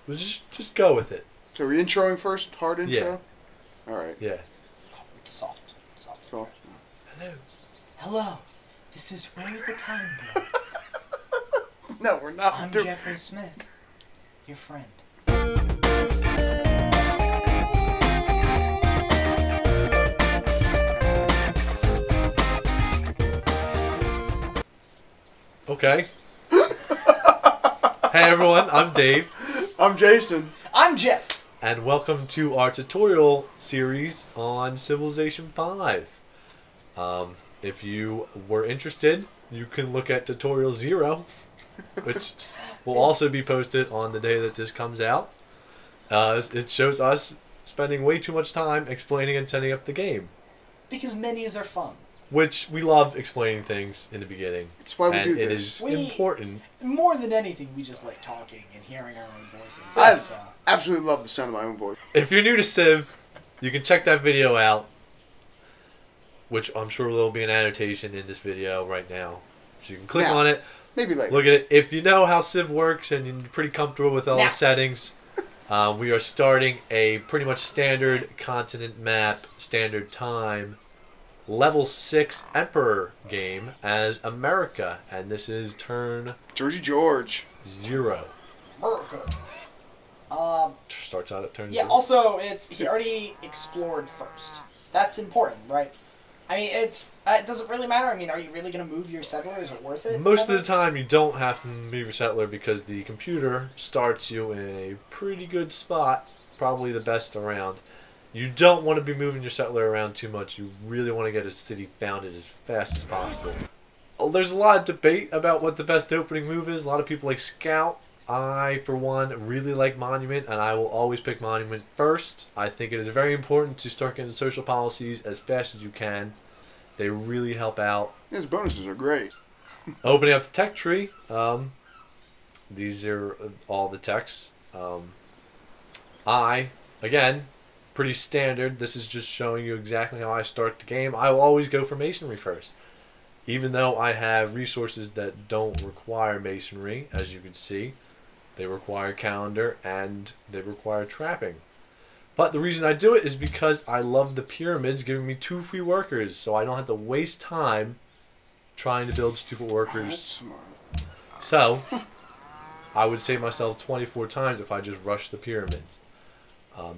We'll just go with it. So we're introing first? Hard intro? Yeah. Alright. Yeah. Soft. Hello. Hello. This is Where the Time Go. No, we're not. I'm Jeffrey Smith, your friend. Okay. Hey everyone, I'm Dave. I'm Jason. I'm Jeff. And welcome to our tutorial series on Civilization 5. If you were interested, you can look at Tutorial 0, which will also be posted on the day that this comes out. It shows us spending way too much time explaining and setting up the game. Because menus are fun. Which we love explaining things in the beginning. That's why we do It this. is important. More than anything, we just like talking and hearing our own voices. I So, absolutely love the sound of my own voice. If you're new to Civ, you can check that video out, which I'm sure there'll be an annotation in this video right now. So you can click on it, Maybe later. look at it. If you know how Civ works and you're pretty comfortable with all the settings, we are starting a pretty much standard continent map, standard time, level 6 Emperor game as America. And this is turn... George. 0. America. Starts out at turn 0. Yeah, also, he already explored first. That's important, right? I mean, it doesn't really matter. I mean, are you really going to move your settler? Is it worth it? Most of the time, you don't have to move your settler because the computer starts you in a pretty good spot, probably the best around. You don't want to be moving your settler around too much. You really want to get a city founded as fast as possible. There's a lot of debate about what the best opening move is. A lot of people like Scout. I, for one, really like Monument, and I will always pick Monument first. I think it is very important to start getting social policies as fast as you can. They really help out. His bonuses are great. Opening up the tech tree. These are all the techs. Again, pretty standard. This is just showing you exactly how I start the game. I will always go for masonry first. Even though I have resources that don't require masonry, as you can see. They require calendar and they require trapping. But the reason I do it is because I love the pyramids giving me 2 free workers, so I don't have to waste time trying to build stupid workers. That's smart. So, I would save myself 24 times if I just rush the pyramids.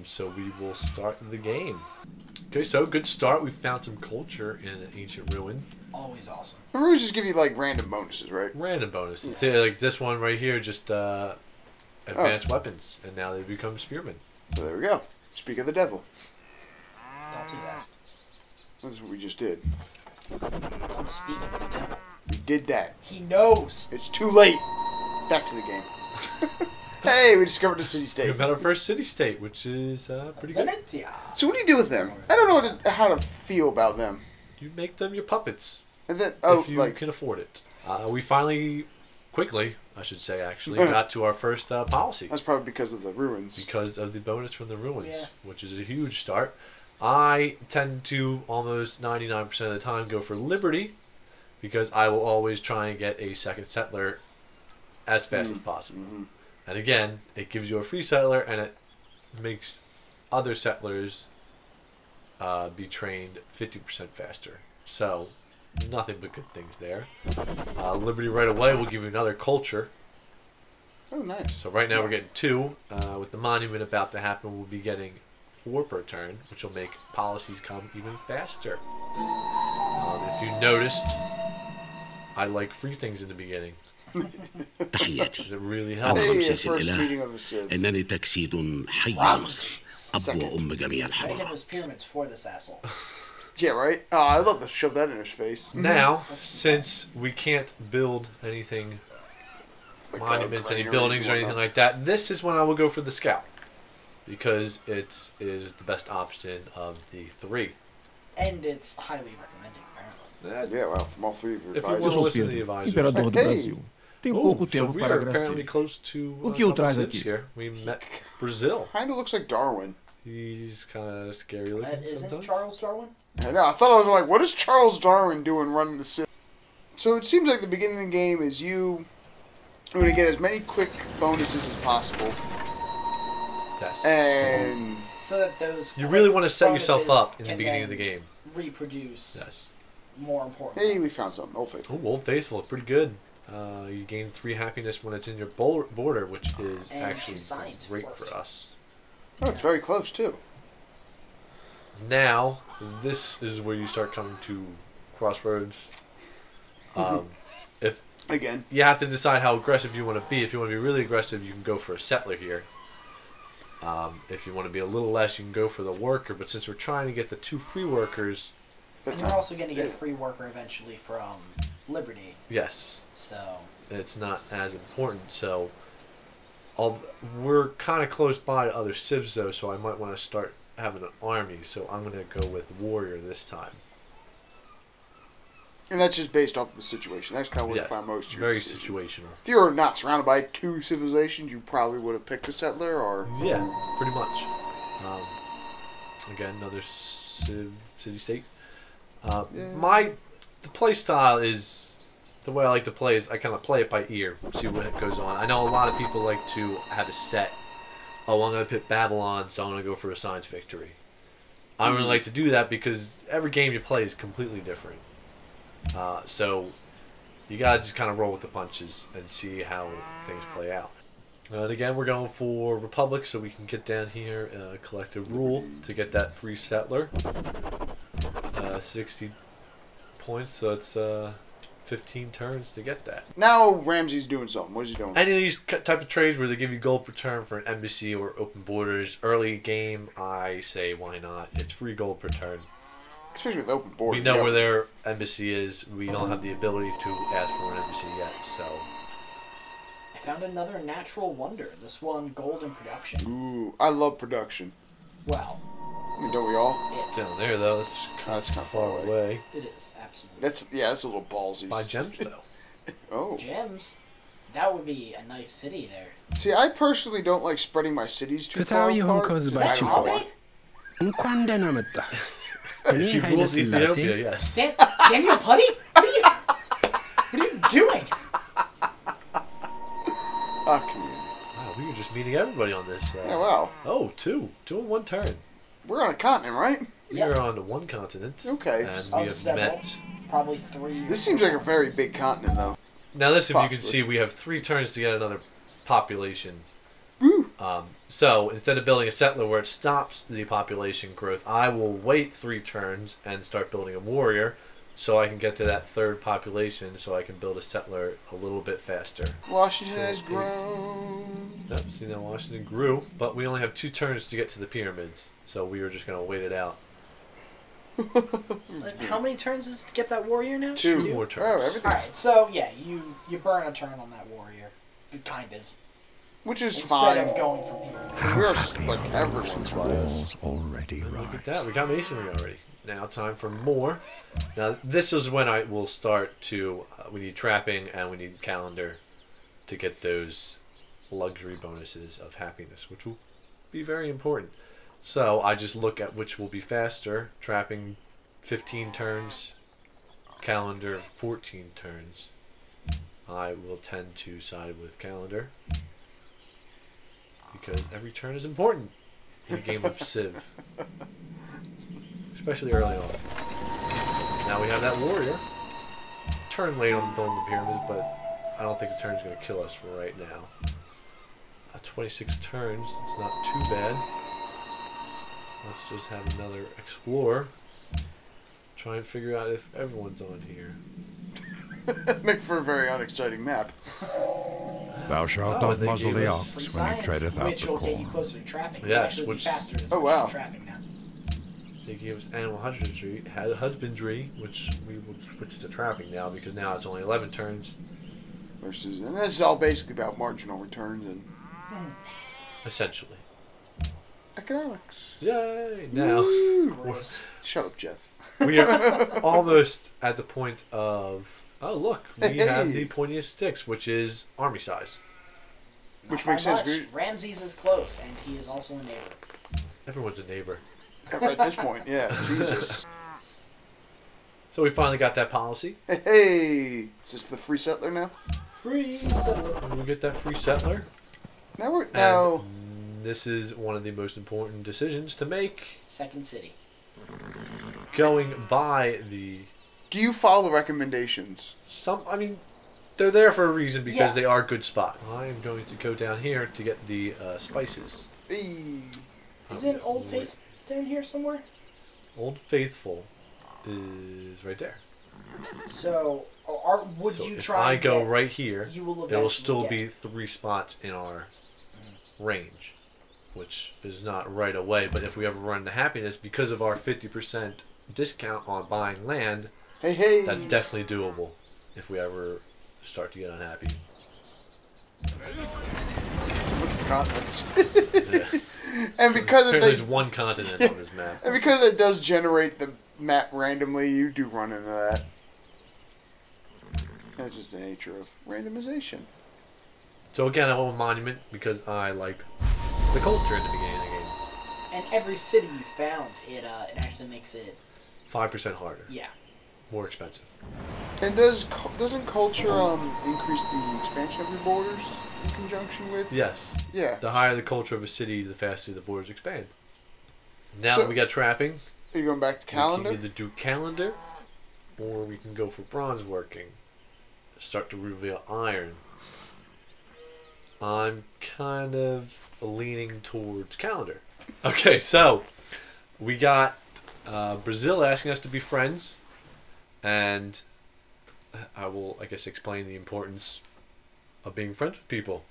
So we will start the game. Okay, so good start. We found some culture in an ancient ruin. Always awesome. The rules just give you like random bonuses, right? Random bonuses. Yeah. See, like this one right here, just advanced weapons, and now they become spearmen. So there we go. Speak of the devil. Don't do that. That's what we just did. Don't speak of the devil. We did that. He knows. It's too late. Back to the game. Hey, we discovered a city-state. We got our first city-state, which is pretty good. Venetia. So what do you do with them? I don't know how to feel about them. You make them your puppets. And then, if you can afford it. We finally, quickly, I should say, actually, got to our first policy. That's probably because of the ruins. Because of the bonus from the ruins, yeah. Which is a huge start. I tend to, almost 99% of the time, go for liberty, because I will always try and get a second settler as fast as possible. Mm-hmm. And again, it gives you a free settler, and it makes other settlers be trained 50% faster. So, nothing but good things there. Liberty right away will give you another culture. Oh, nice. So right now we're getting 2. With the monument about to happen, we'll be getting 4 per turn, which will make policies come even faster. If you noticed, I like free things in the beginning. تحياتي It really أنا helps. رمسيس الإله إنني تجسيد حي مصر أب وأم جميع Gotta get الحضارات. those pyramids for this asshole. Yeah, right? Oh, I'd love to shove that in his face. Now, since we can't build anything, Like, monuments, any granaries buildings or and anything whatnot. like that, this is when I will go for the scout. Because it is the best option of the 3. And it's highly recommended, apparently. Yeah, well, from all 3 of your If you want to advisors. listen to the advisors. Imperador do Brasil. Tenho pouco So tempo we para are apparently agradecer. close to O que eu traz Civs aqui? here. We met Brazil. Kind of looks like Darwin. He's kind of scary looking That isn't sometimes. Charles Darwin? I know, I thought I was like, what is Charles Darwin doing running the city? So it seems like the beginning of the game is you going to get as many quick bonuses as possible. Yes. And So that those You really want to set yourself bonuses up in the can beginning of the then game. reproduce Yes. more important. hey, we bonuses. found something. Old Faithful. Oh, Old Faithful, pretty good. You gain 3 happiness when it's in your border, which is And actually 2 science great works. for us. Oh, it's very close too. Now, this is where you start coming to Crossroads. If Again. you have to decide how aggressive you want to be. If you want to be really aggressive, you can go for a settler here. If you want to be a little less, you can go for the worker. But since we're trying to get the 2 free workers, And you're also going to get a free worker eventually from Liberty. yes, So it's not as important. So we're kind of close by to other civs, though, so I might want to start having an army. So I'm going to go with warrior this time. And that's just based off of the situation. That's kind of what Yes, I find most of your very decisions. situational. If you were not surrounded by 2 civilizations, you probably would have picked a settler, or Yeah, pretty much. Again, another city-state. The play style is, the way I like to play is I kind of play it by ear, see what goes on. I know a lot of people like to have a set. Oh, I'm going to pick Babylon, so I'm going to go for a science victory. I don't really like to do that because every game you play is completely different. So you got to just kind of roll with the punches and see how things play out. And again, we're going for Republic, so we can get down here, collective rule to get that free settler. 60 points, so it's 15 turns to get that. now Ramsey's doing something. What is he doing? Any of these type of trades where they give you gold per turn for an embassy or open borders, early game, I say why not? It's free gold per turn. Especially with open board. We know where their embassy is. We don't have the ability to ask for an embassy yet, so... I found another natural wonder. This one, gold in production. Ooh, I love production. Well, I mean, don't we all? it's Down there, though, it's That's kind of far away. it is absolutely. That's a little ballsy. By gems, though. Oh. Gems. That would be a nice city there. See, I personally don't like spreading my cities too far ፍትሐዊ apart. የሆንከው Is that ህዝባችን ሆይ Abe? እንኳን ደህና መጣ። እኔ He ኃይለ rules Ethiopia, ሥላሴ yes. Daniel Putty? What are you doing? Ah, community. Wow, we were just meeting everybody on this. Yeah, wow. Oh, two in one turn. We're on a continent, right? We Yep. are on to one continent. Okay. And Of we have several. met. Probably 3. This seems like a very big continent, though. Now, this, if you can Possibly. see, we have 3 turns to get another population. Woo! So instead of building a settler where it stops the population growth, I will wait 3 turns and start building a warrior, so I can get to that 3rd population, so I can build a settler a little bit faster. Washington has 8. grown. Yep, see now Washington grew, but we only have 2 turns to get to the pyramids, so we were just going to wait it out. How many turns is to get that warrior now? 2 more turns. Oh, everything. Alright, so yeah, you burn a turn on that warrior. Kind of. Which is Instead fine. of going for people. We're like everyone's by us. Walls already Look at rise. that, we got masonry already. Now time for more. Now this is when I will start to, we need trapping and we need calendar to get those luxury bonuses of happiness, which will be very important. So I just look at which will be faster. Trapping 15 turns, calendar 14 turns. I will tend to side with calendar because every turn is important in a game of Civ. Especially early on. Now we have that warrior. Turn late on building the pyramids, but I don't think the turn's going to kill us for right now. 26 turns, it's not too bad. Let's just have another explorer. Try and figure out if everyone's on here. Make for a very unexciting map. Thou shalt Oh, not they muzzle gave the us ox Free when he science, treadeth out which the will get you corn. closer to trapping. Yes, You'll actually which- be faster to Oh, switch wow. to trapping now. They gave us animal husbandry, which we will switch to trapping now because now it's only 11 turns. Versus, and this is all basically about marginal returns and Essentially. economics. Yay! Now Gross. Shut up, Jeff. we are almost at the point of, oh look, we have the pointiest sticks, which is army size. Which Not makes by sense. much. Ramses is close, and he is also a neighbor. Everyone's a neighbor. At this point, yeah. Jesus. So we finally got that policy. Hey, is this the free settler now? Free settler. We get that free settler. Now we're And now. this is one of the most important decisions to make. Second city. Going by the... Do you follow the recommendations? I mean, they're there for a reason because Yeah. they are good spots. I am going to go down here to get the spices. Hey. Isn't Old Faith down here somewhere? Old Faithful is right there. So, would So you if try? I and go get- right here, You will it'll eventually still get- be 3 spots in our range, which is not right away. But if we ever run into happiness because of our 50% discount on buying land, Hey. that's definitely doable. If we ever start to get unhappy. So much continents. Yeah. And because Apparently it there's one continent on this map. and because it does generate the map randomly, you do run into that. That's just the nature of randomization. So again, I want a monument because I like the culture in the beginning of the game. And every city you found, it actually makes it 5% harder, yeah. more expensive. And doesn't culture increase the expansion of your borders in conjunction with? Yes. Yeah. The higher the culture of a city, the faster the borders expand. Now So- that we got trapping, Are you going back to we calendar? can either do calendar, or we can go for bronze working. Start to reveal iron. I'm kind of leaning towards calendar. Okay, so we got Brazil asking us to be friends, and I will, I guess, explain the importance of being friends with people.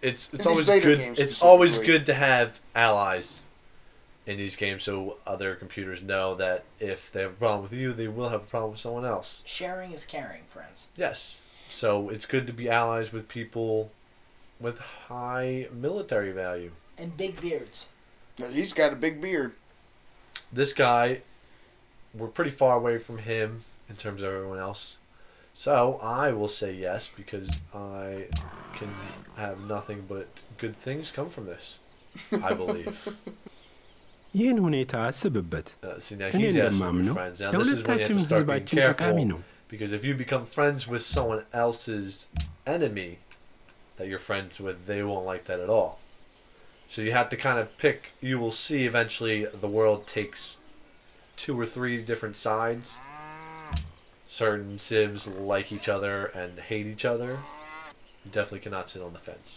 It's these always later good. games It's always specifically. good to have allies in these games, so other computers know that if they have a problem with you, they will have a problem with someone else. Sharing is caring, friends. Yes. So it's good to be allies with people with high military value. And big beards. No, he's got a big beard. This guy, we're pretty far away from him in terms of everyone else. So I will say yes because I can have nothing but good things come from this. I believe. ይህን ሁኔታ አስብበት። See, now እኔ he's asking to be እንደማምነው friends. Now this is when you have ለሁለታችንም to start being ህዝባችን ጠቃሚ careful ነው። because if you become friends with someone else's enemy that you're friends with, they won't like that at all. So you have to kind of pick. You will see eventually the world takes 2 or 3 different sides. Certain civs like each other and hate each other. You definitely cannot sit on the fence.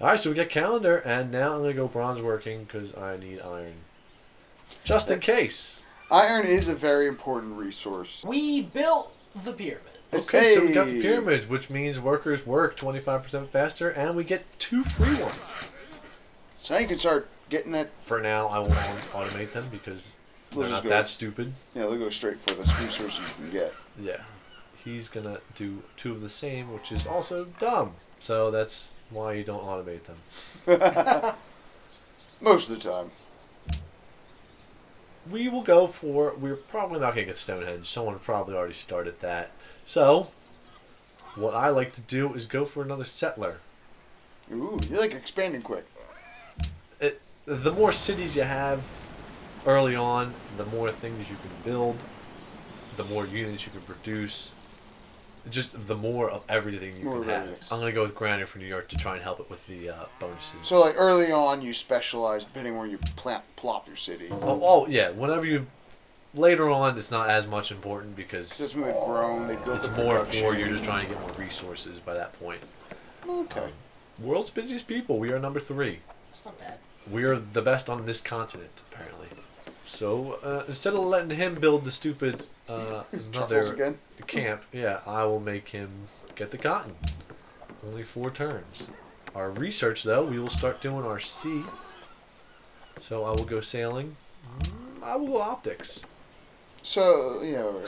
Alright, so we get calendar, and now I'm going to go bronze working because I need iron. Just in case. Iron is a very important resource. We built the pyramid. Okay, so we got the Hey. pyramids, which means workers work 25% faster, and we get 2 free ones. So now you can start getting that. For now, I won't automate them because We'll they're just not go. that stupid. Yeah, they'll go straight for the resources you can get. Yeah. He's going to do 2 of the same, which is also dumb. So that's why you don't automate them. Most of the time. We will go for... We're probably not going to get Stonehenge. Someone probably already started that. So, what I like to do is go for another settler. Ooh, you're like expanding quick. The more cities you have early on, the more things you can build, the more units you can produce, just the more of everything you More can of have. everything. I'm going to go with Granite for New York to try and help it with the bonuses. So like early on, you specialize depending where you plop your city. oh, yeah, whenever you... Later on, it's not as much important because That's when they've grown. They built it's the more production. for you're just trying to get more resources by that point. Okay. World's busiest people, we are number 3. That's not bad. We are the best on this continent, apparently. So, instead of letting him build the stupid Truffles another again. camp, yeah, I will make him get the cotton. Only 4 turns. Our research, though, we will start doing our sea. So I will go sailing. I will go optics. So yeah. Right.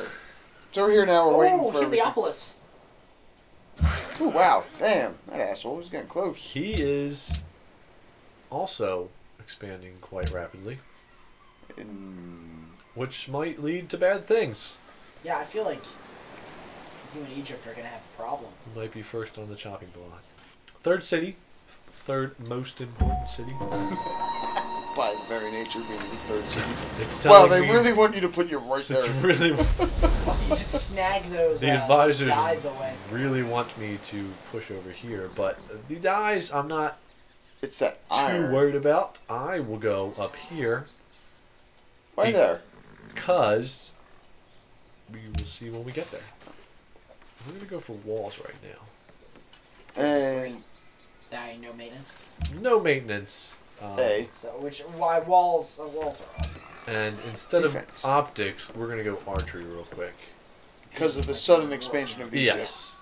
So we're here now. We're waiting Oh, for. everything. Heliopolis. Oh wow! Damn, that asshole was getting close. He is also expanding quite rapidly, which might lead to bad things. Yeah, I feel like you and Egypt are gonna have a problem. Might be first on the chopping block. 3rd city. 3rd most important city. By the very nature of being the 3rd city. It's Well, telling they me really want you to put you right it's there. really You just snag those the advisors guys away. really want me to push over here, but the dyes I'm not It's that too iron. worried about. I will go up here. Why there? Because we will see when we get there. We're going to go for walls right now. And No maintenance. No maintenance. A. So why walls? Walls are awesome. And instead Defense. of optics, we're going to go archery real quick. Because of the sudden expansion of Egypt. Yes.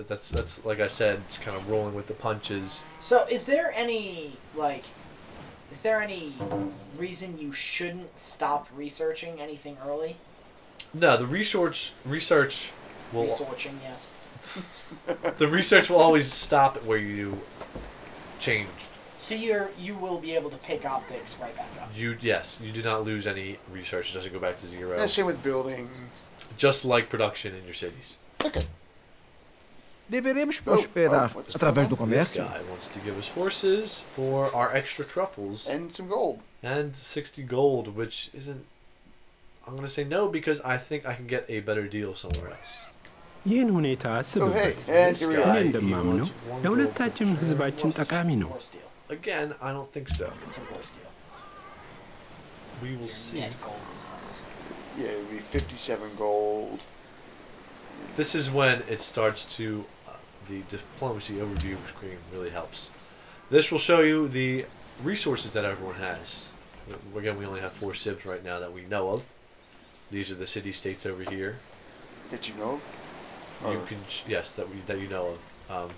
That's like I said, kind of rolling with the punches. So is there any reason you shouldn't stop researching anything early? No, the research will Researching, yes. the research will always stop at where you changed. So you will be able to pick optics right back up. You do not lose any research. It doesn't go back to zero. And same with building. Just like production in your cities. Okay. Deveremos prosperar através do This comércio. guy wants to give us horses for our extra truffles And some gold. and 60 gold, which isn't. I'm gonna say no because I think I can get a better deal somewhere else. ይህን ሁኔታ Oh, hey. አስብበት። And This here we guy, are. እኔ he እንደማምነው wants one gold ለሁለታችን per ህዝባችን ጠቃሚ ነው። Horse deal. Again, I don't think so. It's a horse deal. We will see. Net gold is nuts. Yeah, it would be 57 gold. This is when it starts to the diplomacy overview screen really helps. This will show you the resources that everyone has. Again, we only have 4 civs right now that we know of. These are the city-states over here. That you know? You can that you know of.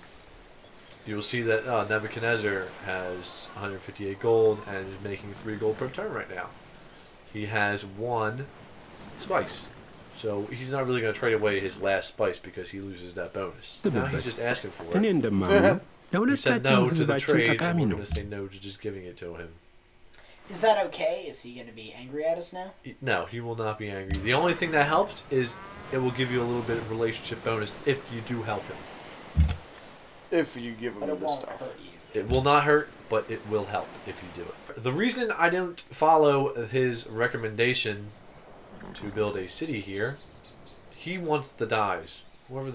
You will see that Nebuchadnezzar has 158 gold and is making 3 gold per turn right now. He has 1 spice. So he's not really going to trade away his last spice because he loses that bonus. Now he's just asking for እኔ it. እንደማምነው We said ለሁለታችን no to the ህዝባችን trade, and ጠቃሚ we're ነው። going to say no to just giving it to him. Is that okay? Is he going to be angry at us now? No, he will not be angry. The only thing that helps is it will give you a little bit of relationship bonus if you do help him. If you give But them it this won't stuff. hurt you. It will not hurt, but it will help if you do it. The reason I didn't follow his recommendation to build a city here, he wants the dyes. Whoever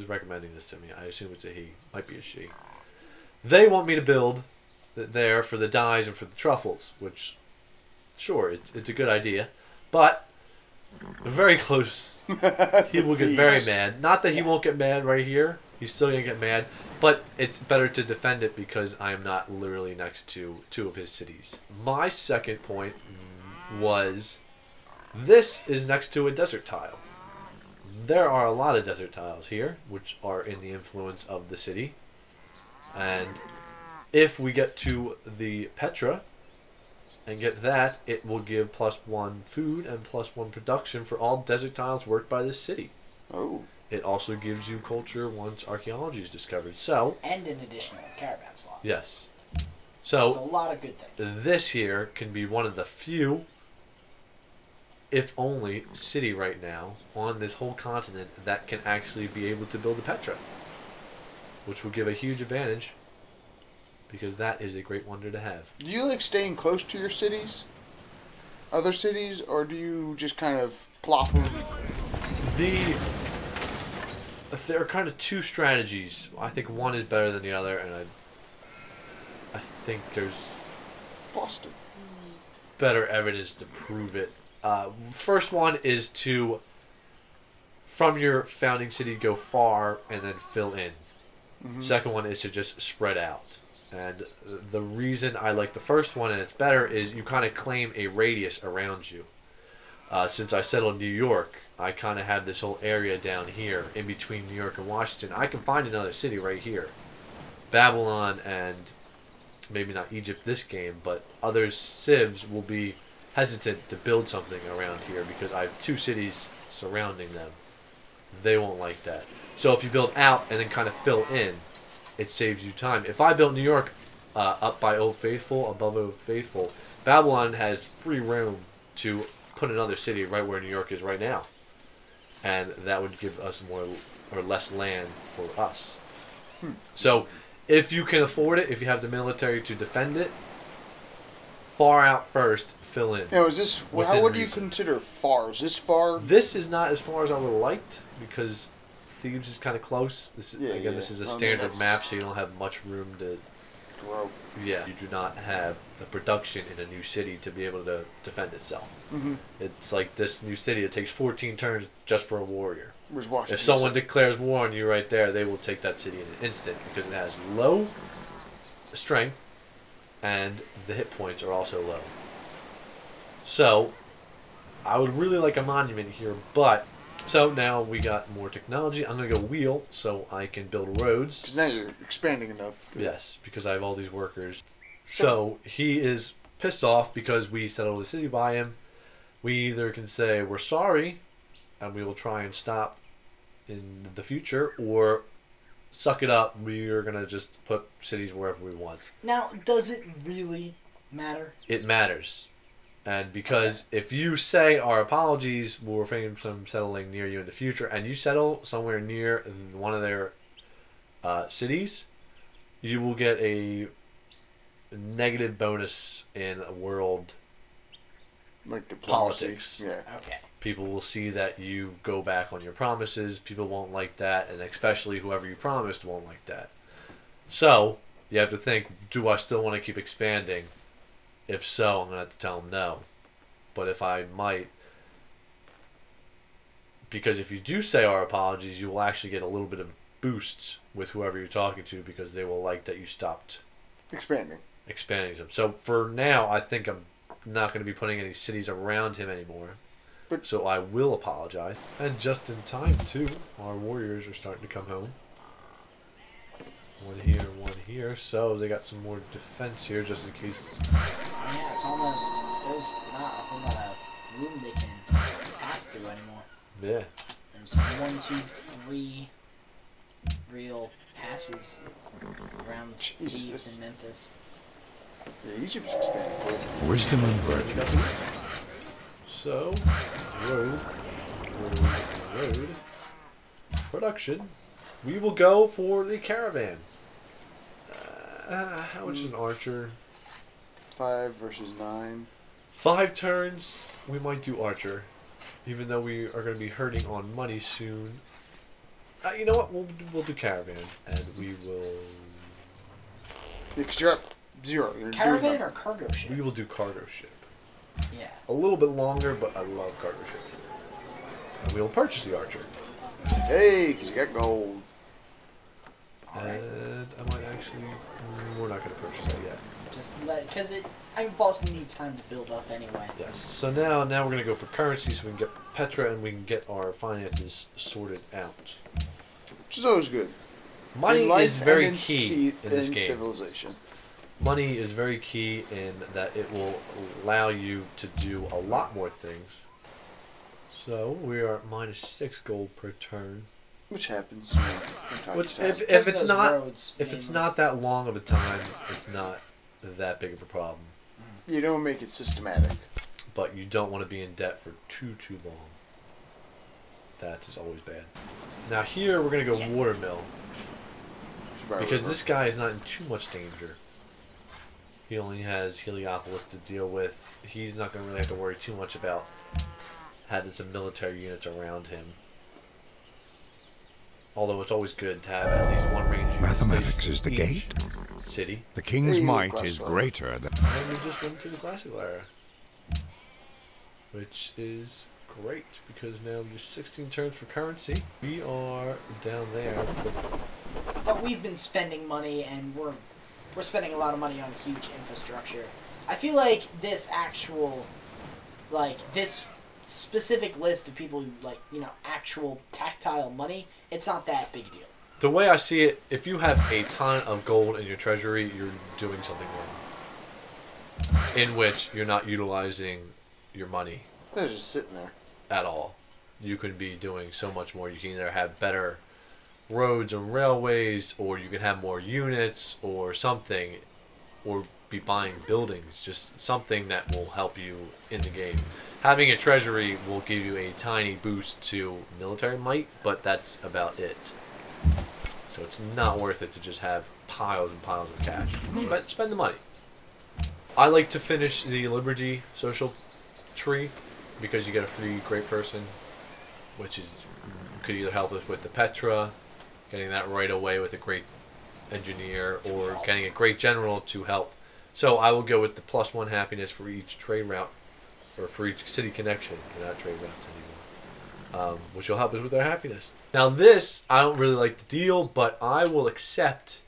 is recommending this to me, I assume it's a he, might be a she. They want me to build there for the dyes and for the truffles, which, sure, it's a good idea, but very close. He will get very mad. Not that he won't get mad right here. He's still going to get mad. But it's better to defend it because I am not literally next to 2 of his cities. My second point was this is next to a desert tile. There are a lot of desert tiles here, which are in the influence of the city. And if we get to the Petra and get that, it will give +1 food and +1 production for all desert tiles worked by this city. Oh. It also gives you culture once archaeology is discovered. So, And an additional caravan slot. yes. So So, a lot of good things. this here can be one of the few, if only, city right now on this whole continent that can actually be able to build a Petra. Which will give a huge advantage because that is a great wonder to have. Do you like staying close to your cities? Other cities? Or do you just kind of plop them? There are kind of 2 strategies. I think one is better than the other, and I think there's Boston. better evidence to prove it. First one is to, from your founding city, go far and then fill in. Second one is to just spread out. And the reason I like the first one and it's better is you kind of claim a radius around you. Since I settled in New York, I kind of have this whole area down here in between New York and Washington. I can find another city right here. Babylon and maybe not Egypt this game, but other civs will be hesitant to build something around here because I have 2 cities surrounding them. They won't like that. So if you build out and then kind of fill in, it saves you time. If I built New York up by Old Faithful, above Old Faithful, Babylon has free room to put another city right where New York is right now. And that would give us more or less land for us. So if you can afford it, if you have the military to defend it, far out first, fill in. Now, is this... Within How would you reason. consider far? Is this far? This is not as far as I would have liked because Thebes is kind of close. This is, Yeah, again, yeah. this is a I mean, standard that's- map, so you don't have much room to grow. Yeah, you do not have the production in a new city to be able to defend itself. Mm-hmm. It's like this new city. It takes 14 turns just for a warrior. Where's Washington? If someone declares war on you right there, they will take that city in an instant because it has low strength and the hit points are also low. So, I would really like a monument here, but... So now we got more technology. I'm going to go wheel so I can build roads. Because now you're expanding enough. Yes, because I have all these workers. So he is pissed off because we settled the city by him. We either can say we're sorry and we will try and stop in the future, or suck it up. We are going to just put cities wherever we want. Now, does it really matter? It matters. And because if you say our apologies, we'll refrain from settling near you in the future, and you settle somewhere near one of their cities, you will get a negative bonus in world Like diplomacy. politics. Yeah. Okay. People will see that you go back on your promises. People won't like that, and especially whoever you promised won't like that. So you have to think, do I still want to keep expanding? If so, I'm going to have to tell them no. But if I might, because if you do say our apologies, you will actually get a little bit of boosts with whoever you're talking to, because they will like that you stopped Expanding them. So for now, I think I'm not going to be putting any cities around him anymore. But so I will apologize. And just in time, too, our warriors are starting to come home. One here, one here. So they got some more defense here, just in case. Yeah, it's almost, there's not a whole lot of room they can pass through anymore. Yeah. There's 1, 2, 3 real passes around Thebes and Memphis. Yeah, Egypt's expanding. Wisdom and virtue. So, road, production. We will go for the caravan. How much is an archer? 5 versus 9. 5 turns. We might do archer, even though we are going to be hurting on money soon. You know what? We'll do caravan, and we will. Yeah, because you're up 0. You're Caravan doing or cargo ship? We will do cargo ship. Yeah. A little bit longer, but I love cargo ship. And we will purchase the archer. Hey, because you got gold. And I might actually. We're not going to purchase that yet. Just let, because Boston needs time to build up anyway. Yes. So now we're going to go for currency, so we can get Petra and we can get our finances sorted out. Which is always good. Money In life is very and key in this in game. civilization. Money is very key in that it will allow you to do a lot more things. So we are at -6 gold per turn. Which happens. From time Which, to time. if it's those not roads, if it's mainly. not that long of a time, it's not that big of a problem. You don't make it systematic. But you don't want to be in debt for too long. That is always bad. Now here we're gonna go Watermill, because this guy is not in too much danger. He only has Heliopolis to deal with. He's not gonna really have to worry too much about having some military units around him. Although it's always good to have at least one range unit Mathematics stationed is the in gate. each city. The king's Hey, might Crossroads. is greater than... And we just went to the classical era. Which is great, because now just 16 turns for currency. We are down there. But we've been spending money, and we're spending a lot of money on huge infrastructure. I feel like this specific list of people who, actual tactile money, it's not that big a deal. The way I see it, if you have a ton of gold in your treasury, you're doing something wrong. In which you're not utilizing your money They're just sitting there. at all. You could be doing so much more. You can either have better roads and railways, or you can have more units or something, or be buying buildings, just something that will help you in the game. Having a treasury will give you a tiny boost to military might, but that's about it. So it's not worth it to just have piles and piles of cash. Spend the money. I like to finish the Liberty social tree, because you get a free great person, which is could either help us with the Petra, getting that right away with a great engineer or getting a great general to help. So I will go with the +1 happiness for each trade route, or for each city connection. They're not trade routes anymore, which will help us with our happiness. Now this, I don't really like the deal, but I will accept,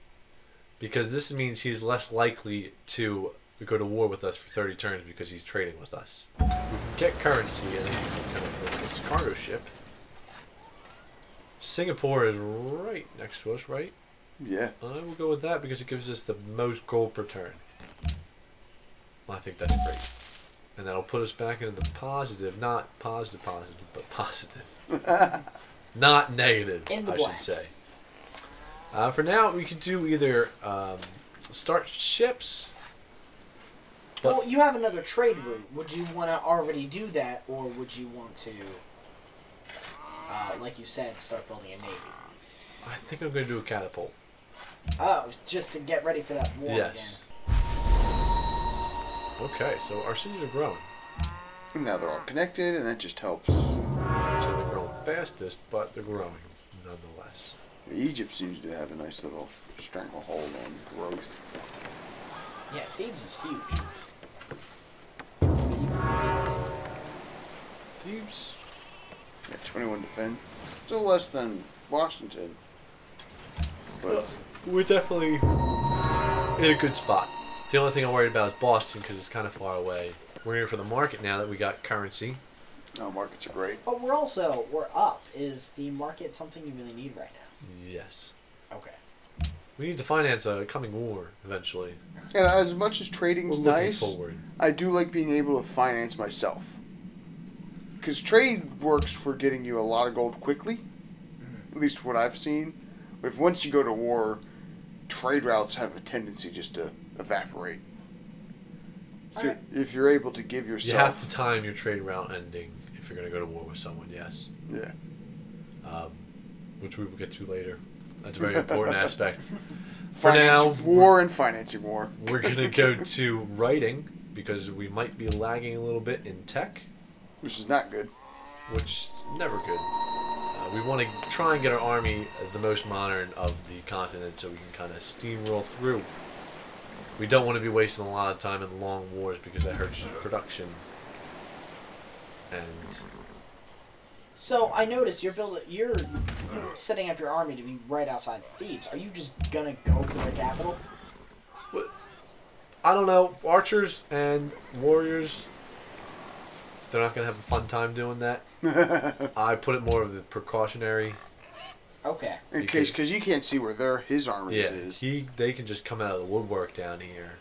because this means he's less likely to go to war with us for 30 turns because he's trading with us. We can get currency and kind of this cargo ship. Singapore is right next to us, right? Yeah. I will go with that because it gives us the most gold per turn. I think that's great. And that'll put us back into the positive, not positive, but positive. Not negative, I should say. For now, we can do either start ships. Well, you have another trade route. Would you want to already do that, or would you want to, like you said, start building a navy? I think I'm going to do a catapult. Oh, just to get ready for that war again. Okay, so our cities are growing. And now they're all connected, and that just helps. So they're growing fastest, but they're growing nonetheless. Egypt seems to have a nice little stranglehold on growth. Yeah, Thebes is huge. Thebes is amazing. Thebes? Yeah, 21 defend. Still less than Washington. But we're definitely in a good spot. The only thing I'm worried about is Boston because it's kind of far away. We're here for the market now that we got currency. no, markets are great. But we're up. Is the market something you really need right now? Yes. Okay. We need to finance a coming war eventually. And as much as trading's We're looking nice, forward. I do like being able to finance myself. Because trade works for getting you a lot of gold quickly. At least what I've seen. But if once you go to war, trade routes have a tendency just to evaporate. So if you're able to give yourself... You have to time your trade route ending if you're going to go to war with someone, yes. Yeah. Which we will get to later. That's a very important aspect. For Financing now, war and financing war. we're going to go to writing because we might be lagging a little bit in tech, Which is not good. which is never good. We want to try and get our army the most modern of the continent so we can kind of steamroll through. We don't want to be wasting a lot of time in long wars because that hurts production. And So I noticed you're setting up your army to be right outside Thebes. Are you just gonna go for the capital? I don't know. Archers and warriors, they're not going to have a fun time doing that. I put it more of the precautionary. Okay. In case, because you can't see where his army is. They can just come out of the woodwork down here.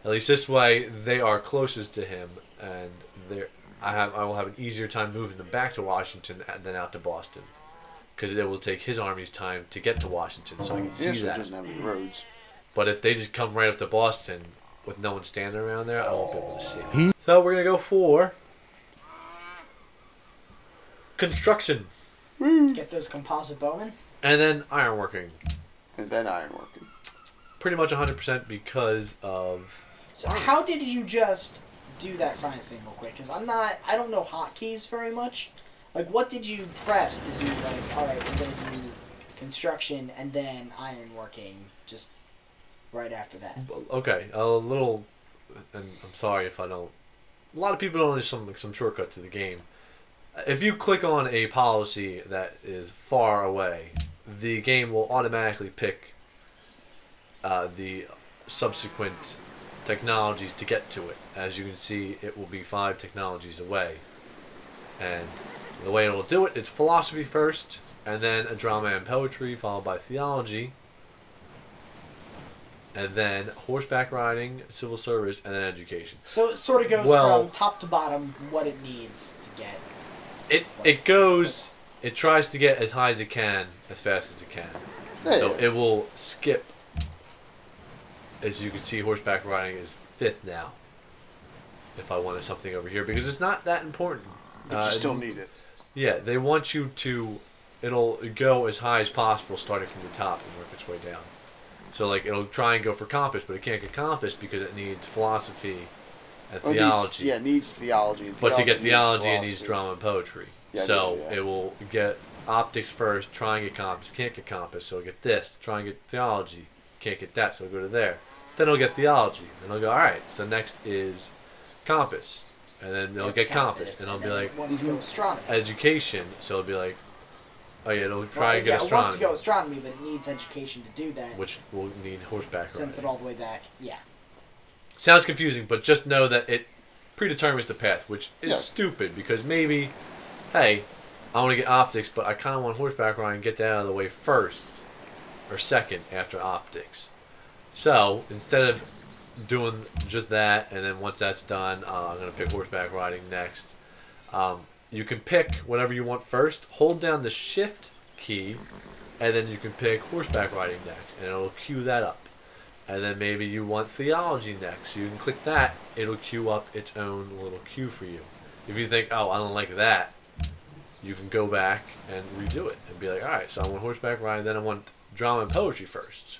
At least this way, they are closest to him, and I will have an easier time moving them back to Washington than out to Boston, because it will take his army's time to get to Washington, so I can see It that. doesn't have any roads. But if they just come right up to Boston with no one standing around there, I won't be able to see it. So we're gonna go for construction, Let's get those composite bowmen. and then ironworking. And then ironworking. Pretty much 100% because of. So how did you just do that science thing real quick? Because I don't know hotkeys very much. Like, what did you press to do, like, all right, we're going to do construction and then ironworking just right after that? Okay, a little, and I'm sorry if I don't. A lot of people don't know some shortcut to the game. If you click on a policy that is far away, the game will automatically pick the subsequent technologies to get to it. As you can see, it will be 5 technologies away. And the way it will do it, it's philosophy first, and then a drama and poetry, followed by theology, and then horseback riding, civil service, and then education. So it sort of goes from top to bottom what it needs to get. It tries to get as high as it can, as fast as it can. Hey. So it will skip. As you can see, horseback riding is 5th now. If I wanted something over here, because it's not that important. But you still need it. Yeah, they want you to. It'll go as high as possible, starting from the top and work its way down. So like it'll try and go for compass, but it can't get compass because it needs philosophy and theology. It needs theology. And But to get theology theology, it needs drama and poetry. Yeah, So yeah. it will get optics first, try and get compass. Can't get compass, so get this. Try and get theology. can't get that, so I'll go to there. Then I'll get theology, and I'll go, all right, so next is compass, and then they'll get compass, and I'll be like, wants to go astronomy. education, so it'll be like, oh yeah, it'll try and get It astronomy. wants to go astronomy, but it needs education to do that. Which will need horseback Sends riding. it all the way back. Yeah. Sounds confusing, but just know that it predetermines the path, which is stupid, because maybe, hey, I want to get optics, but I kind of want horseback riding and get that out of the way first, or second after optics. So, instead of doing just that, and then once that's done, I'm going to pick horseback riding next. You can pick whatever you want first, hold down the shift key, and then you can pick horseback riding next, and it'll queue that up. And then maybe you want theology next, so you can click that, it'll queue up its own little queue for you. If you think, oh, I don't like that, you can go back and redo it, and be like, alright, so I want horseback riding, then I want drama and poetry first.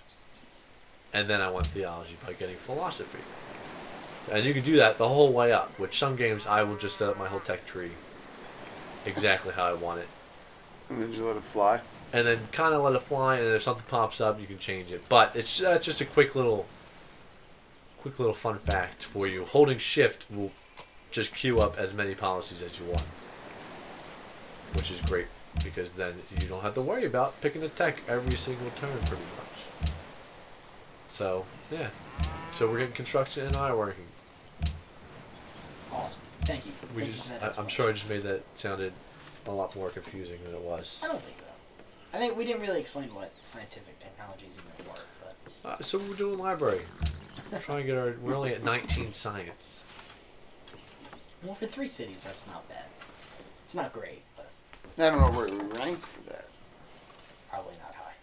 And then I want theology by getting philosophy. And you can do that the whole way up, which some games I will just set up my whole tech tree exactly how I want it. And then you let it fly. And then kind of let it fly, and if something pops up, you can change it. But it's just a quick little fun fact for you. Holding shift will just queue up as many policies as you want, which is great, because then you don't have to worry about picking a tech every single turn pretty much. So, yeah. So we're getting construction and ironworking. Awesome. Thank you. Thank you for that I'm sure I just made that sounded a lot more confusing than it was. I don't think so. I think we didn't really explain what scientific technologies even were, but... So we're doing library. We're trying to get we're only at 19 science. Well, for 3 cities, that's not bad. It's not great, but... I don't know where we rank for that. Probably not high.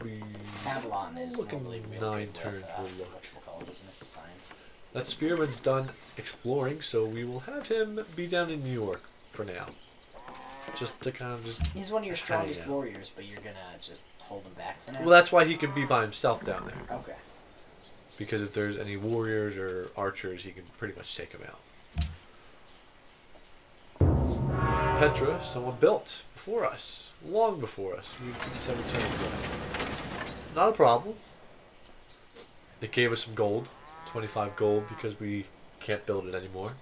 We Avalon is normally real 9 good turns. with, whatchamacallit, isn't it, science. That Spearman's done exploring, so we will have him be down in New York for now. Just to kind of just... He's one of your strongest warriors, but you're gonna just hold him back for now? Well, that's why he can be by himself down there. Okay. Because if there's any warriors or archers, he can pretty much take them out. Petra, someone built before us. Long before us. We did 7 turns ago. Not a problem. It gave us some gold. 25 gold, because we can't build it anymore.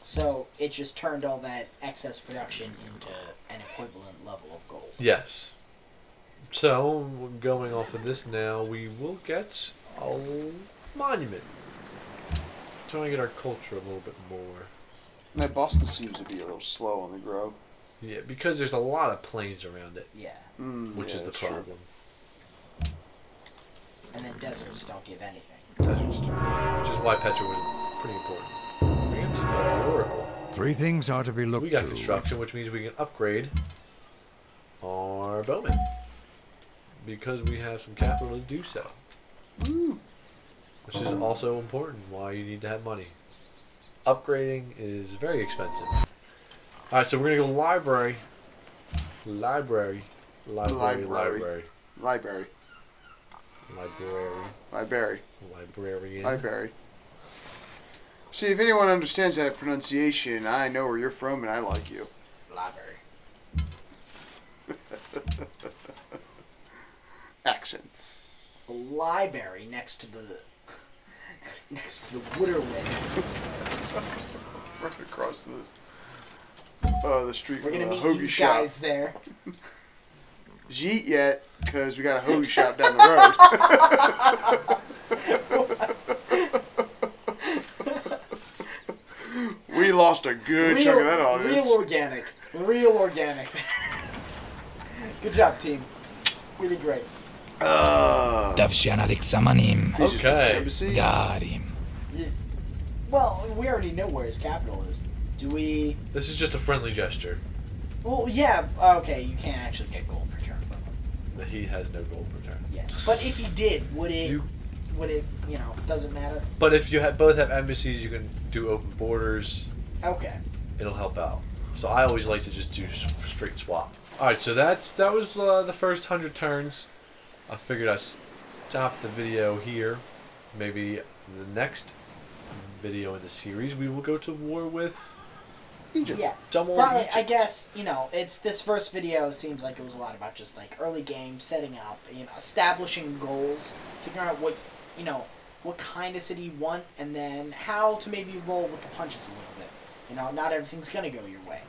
So it just turned all that excess production into an equivalent level of gold. Yes. So, going off of this now, we will get a monument. Trying to get our culture a little bit more. Now, Boston seems to be a little slow on the grow. Yeah, because there's a lot of plains around it. Yeah. Which is the problem. True. And then deserts don't give anything. Deserts do. Which is why Petra was pretty important. Rams and Oracle. 3 things are to be looked We got to. construction, which means we can upgrade our bowmen. Because we have some capital to do so. Which is also important, why you need to have money. Upgrading is very expensive. Alright, so we're going to go library. Library. Librarian. See, if anyone understands that pronunciation, I know where you're from and I like you. Library. Accents. The library next to the Watermill. Right across the street. We're gonna meet hoagie these shop. guys there. Jeet yet, because we got a hoagie shop down the road. We lost a good chunk of that audience. Real organic. Good job, team. We did great. Okay. Well, we already know where his capital is. Do we... This is just a friendly gesture. Well, yeah, okay, you can't actually get gold per turn. He has no gold per turn. Yeah, but if he did, would it, doesn't matter? But if you both have embassies, you can do open borders. Okay. It'll help out. So I always like to just do straight swap. Alright, so that was the first 100 turns. I figured I'd stop the video here. Maybe the next video in the series we will go to war with Egypt. Yeah. Dumb old Probably, Egypt. I guess, you know, it's this first video seems like it was a lot about just like early game, setting up, you know, establishing goals, figuring out what, you know, what kind of city you want, and then how to maybe roll with the punches a little bit. You know, not everything's gonna go your way.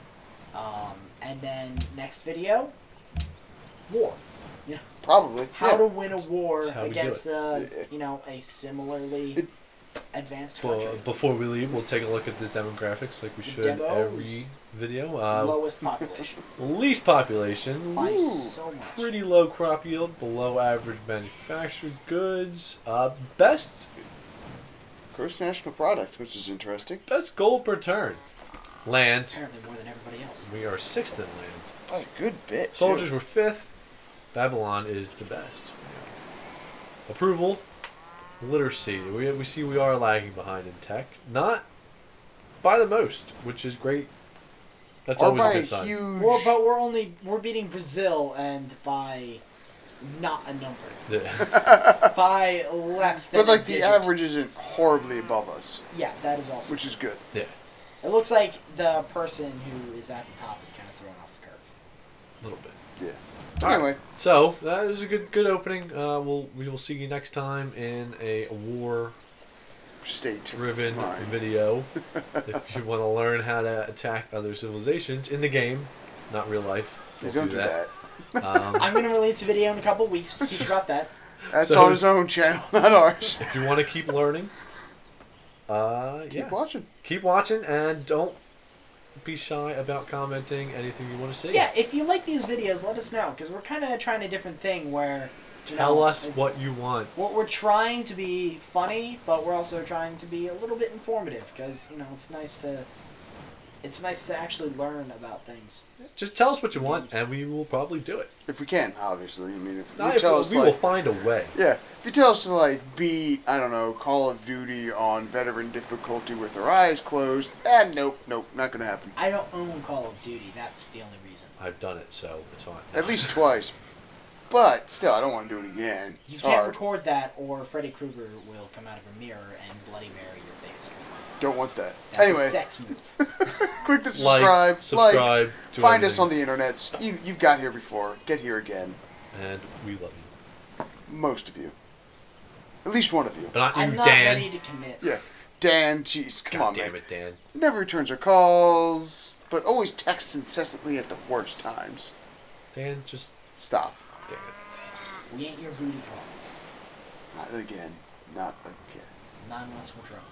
And then next video, war. You know, Probably. how to win a war That's how we do against it. you know, a similarly advanced Well, country. before we leave, we'll take a look at the demographics like we should Demos. every video. Lowest population Least population. by Ooh, so much. Pretty low crop yield, below average manufactured goods. Best Gross national product, which is interesting. gold per turn. Land. Apparently more than everybody else. We are 6th in land. By a good bit. Soldiers too. were 5th. Babylon is the best. Approval. Literacy. We see we are lagging behind in tech. Not by the most, which is great. That's Or always by a a good sign. huge. Well, but we're beating Brazil, and by not a number. Yeah. By less than But like a the digit. average isn't horribly above us, Yeah, that is also. which is good. Yeah. It looks like the person who is at the top is kind of thrown off the curve. A little bit. Yeah. All right. Anyway, So that was a good opening. We will see you next time in a war-driven stay tuned. Fine. video. If you want to learn how to attack other civilizations in the game, not real life. They don't do that. I'm going to release a video in a couple weeks to teach about that. That's So- on his own channel, not ours. If you want to keep learning, Keep watching. keep watching, and don't be shy about commenting anything you want to see. Yeah, if you like these videos, let us know, because we're kind of trying a different thing where... you Tell know, us it's- what you want. We're trying to be funny, but we're also trying to be a little bit informative, because, you know, it's nice to actually learn about things. Just tell us what you want, and we will probably do it. If we can, obviously. I mean, if Not you if tell us we will like, find a way. yeah, if you tell us to like beat, I don't know, Call of Duty on veteran difficulty with our eyes closed, nope, not gonna happen. I don't own Call of Duty, that's the only reason. I've done it, so it's fine. At least twice. But still, I don't want to do it again. You It's can't hard. record that, or Freddy Krueger will come out of a mirror and Bloody Mary your face. Don't want that. That's Anyway, a sex move. click the Like, subscribe. subscribe, do Find us everything. on the internets. You've got here before. Get here again. And we love you. Most of you. At least one of you. But not you, I'm not Dan. ready to commit. Yeah. Dan, jeez, come God on, damn man. it, Dan. Never returns our calls, but always texts incessantly at the worst times. Dan, just Stop. damn it. We ain't your booty call. Not again. Not again. Not unless we're drunk.